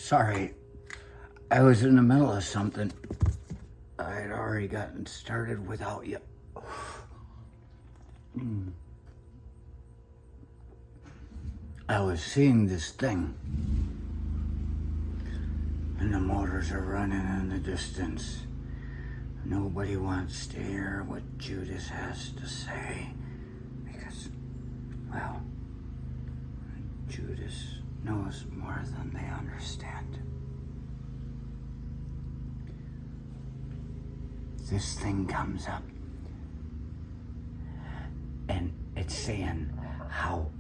Sorry, I was in the middle of something. I had already gotten started without you. I was seeing this thing, and the motors are running in the distance. Nobody wants to hear what Judas has to say because, well, Judas knows more than they understand. This thing comes up, and it's saying how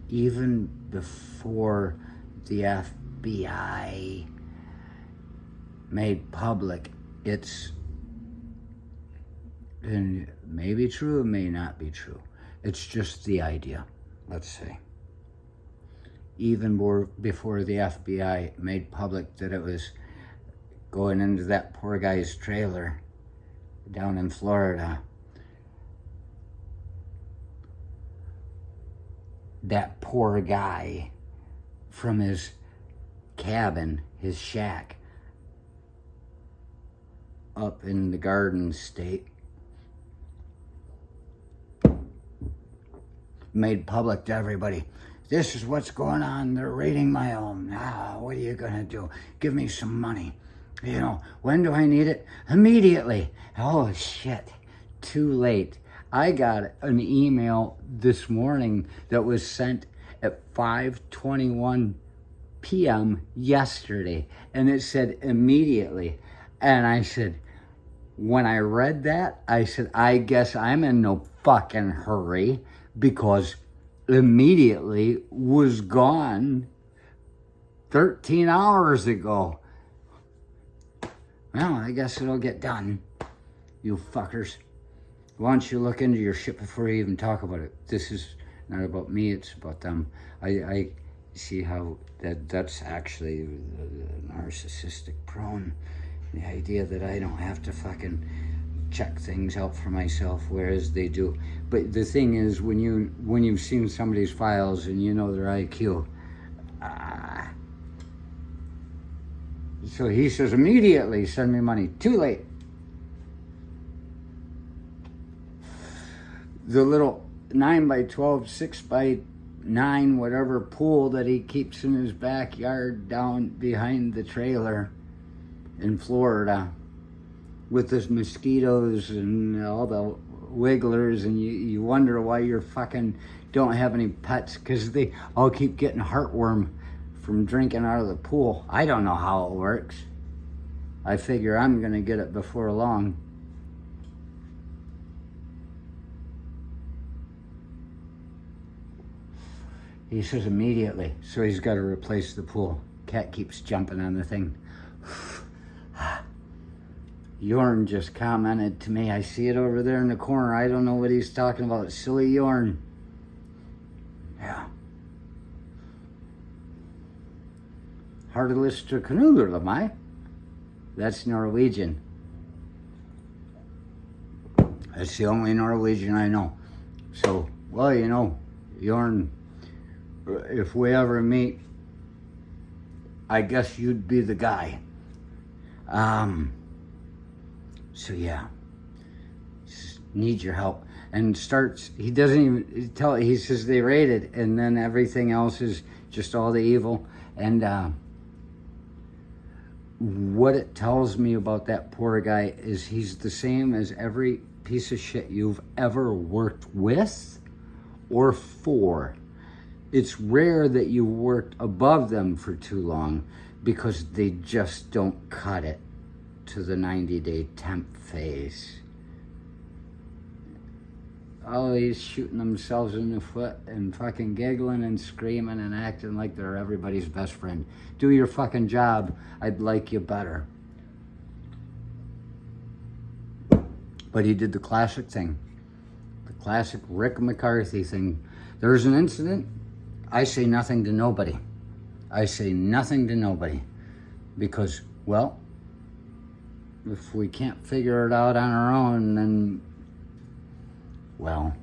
even before the FBI made public its, and maybe true, it may not be true. It's just the idea, let's say. Even more before the FBI made public that it was going into that poor guy's trailer down in Florida. That poor guy from his cabin, his shack, up in the Garden State, made public to everybody. This is what's going on. They're raiding my home. What are you gonna do? Give me some money. You know, when do I need it? Immediately. Oh shit, too late. I got an email this morning that was sent at 5:21 p.m. yesterday, and it said immediately. And I said, when I read that, I said, I guess I'm in no fucking hurry, because immediately was gone 13 hours ago. Well, I guess it'll get done, you fuckers. Why don't you look into your shit before you even talk about it? This is not about me, it's about them. I see how that's actually the narcissistic prone. The idea that I don't have to fucking check things out for myself, whereas they do. But the thing is, when you've seen somebody's files and you know their IQ, so he says immediately, send me money. Too late. The little 9x12, 6x9, whatever pool that he keeps in his backyard down behind the trailer in Florida, with his mosquitoes and all the wigglers, and you wonder why you fucking don't have any pets, because they all keep getting heartworm from drinking out of the pool. I don't know how it works. I figure I'm gonna get it before long. He says immediately, so he's got to replace the pool. Cat keeps jumping on the thing. Yorn just commented to me. I see it over there in the corner. I don't know what he's talking about. Silly Yorn. Yeah. Hardeliste Knuller, that's Norwegian. That's the only Norwegian I know. So, well, you know, Yorn, if we ever meet, I guess you'd be the guy. So yeah, just need your help. And starts, he doesn't even tell, he says they raided, and then everything else is just all the evil. And what it tells me about that poor guy is he's the same as every piece of shit you've ever worked with or for. It's rare that you worked above them for too long, because they just don't cut it to the 90-day temp phase. Always shooting themselves in the foot and fucking giggling and screaming and acting like they're everybody's best friend. Do your fucking job. I'd like you better. But he did the classic thing. The classic Rick McCarthy thing. There's an incident. I say nothing to nobody. I say nothing to nobody. Because, well, if we can't figure it out on our own, then, well,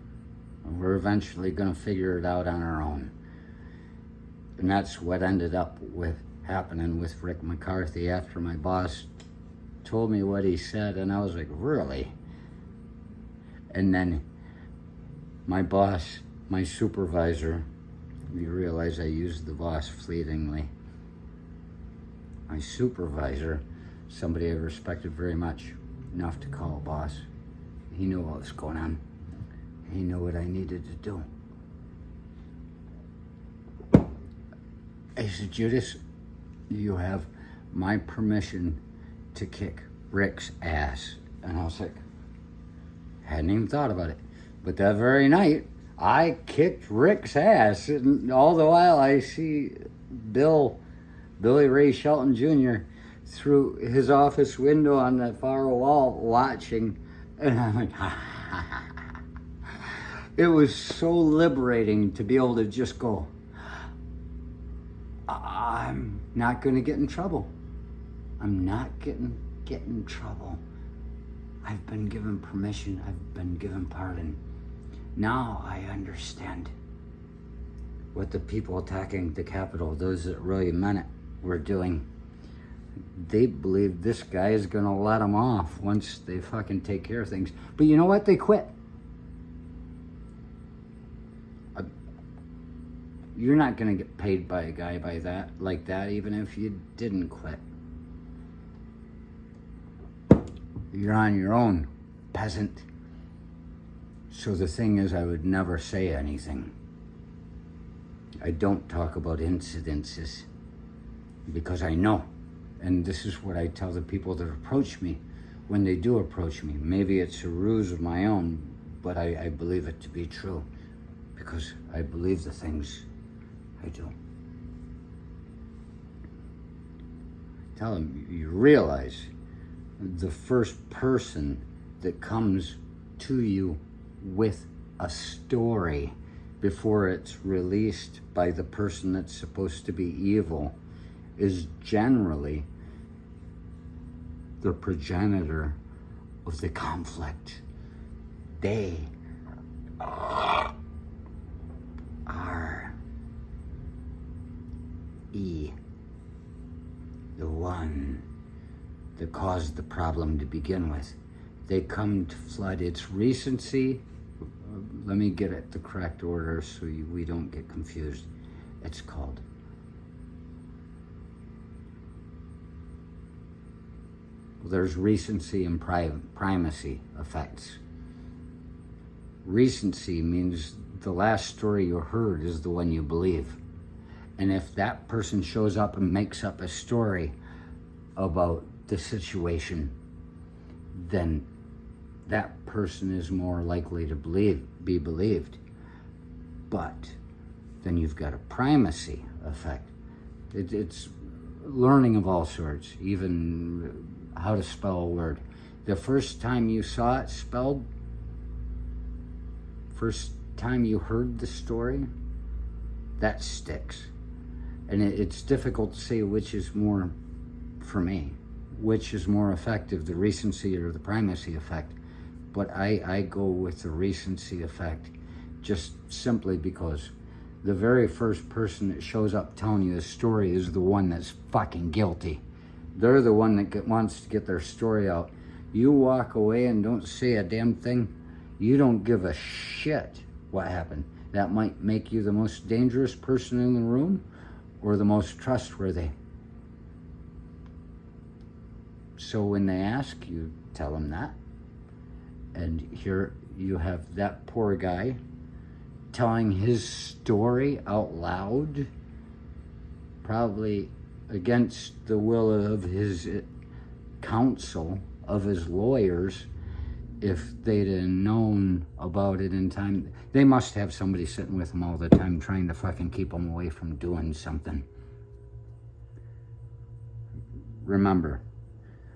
we're eventually going to figure it out on our own. And that's what ended up with happening with Rick McCarthy after my boss told me what he said, and I was like, really? And then my boss, my supervisor, you realize I used the boss fleetingly. My supervisor, somebody I respected very much, enough to call a boss. He knew what was going on. He knew what I needed to do. He said, Judas, you have my permission to kick Rick's ass. And I was like, hadn't even thought about it. But that very night, I kicked Rick's ass. And all the while I see Billy Ray Shelton Jr. through his office window on that far wall watching. And I'm like, It was so liberating to be able to just go, I'm not going to get in trouble. I'm not getting in trouble. I've been given permission. I've been given pardon. Now I understand what the people attacking the Capitol, those that really meant it, were doing. They believe this guy is going to let them off once they fucking take care of things. But you know what? They quit. You're not going to get paid by a guy like that, even if you didn't quit. You're on your own, peasant. So the thing is, I would never say anything. I don't talk about incidences because I know. And this is what I tell the people that approach me when they do approach me. Maybe it's a ruse of my own, but I believe it to be true because I believe the things I do. Tell them, you realize the first person that comes to you with a story before it's released by the person that's supposed to be evil is generally the progenitor of the conflict. They are the one that caused the problem to begin with. They come to flood. It's recency. Let me get it the correct order so we don't get confused. It's called there's recency and primacy effects. Recency means the last story you heard is the one you believe. And if that person shows up and makes up a story about the situation, then that person is more likely to be believed. But then you've got a primacy effect. It's learning of all sorts, even how to spell a word. The first time you saw it spelled, first time you heard the story, that sticks. And it's difficult to say which is more, for me, which is more effective, the recency or the primacy effect. But I go with the recency effect just simply because the very first person that shows up telling you the story is the one that's fucking guilty. They're the one that wants to get their story out. You walk away and don't say a damn thing. You don't give a shit what happened. That might make you the most dangerous person in the room or the most trustworthy. So when they ask, you tell them that. And here you have that poor guy telling his story out loud, probably against the will of his counsel, of his lawyers. If they'd have known about it in time, they must have somebody sitting with them all the time trying to fucking keep them away from doing something. Remember,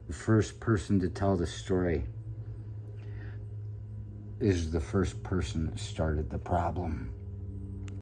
the first person to tell the story is the first person that started the problem.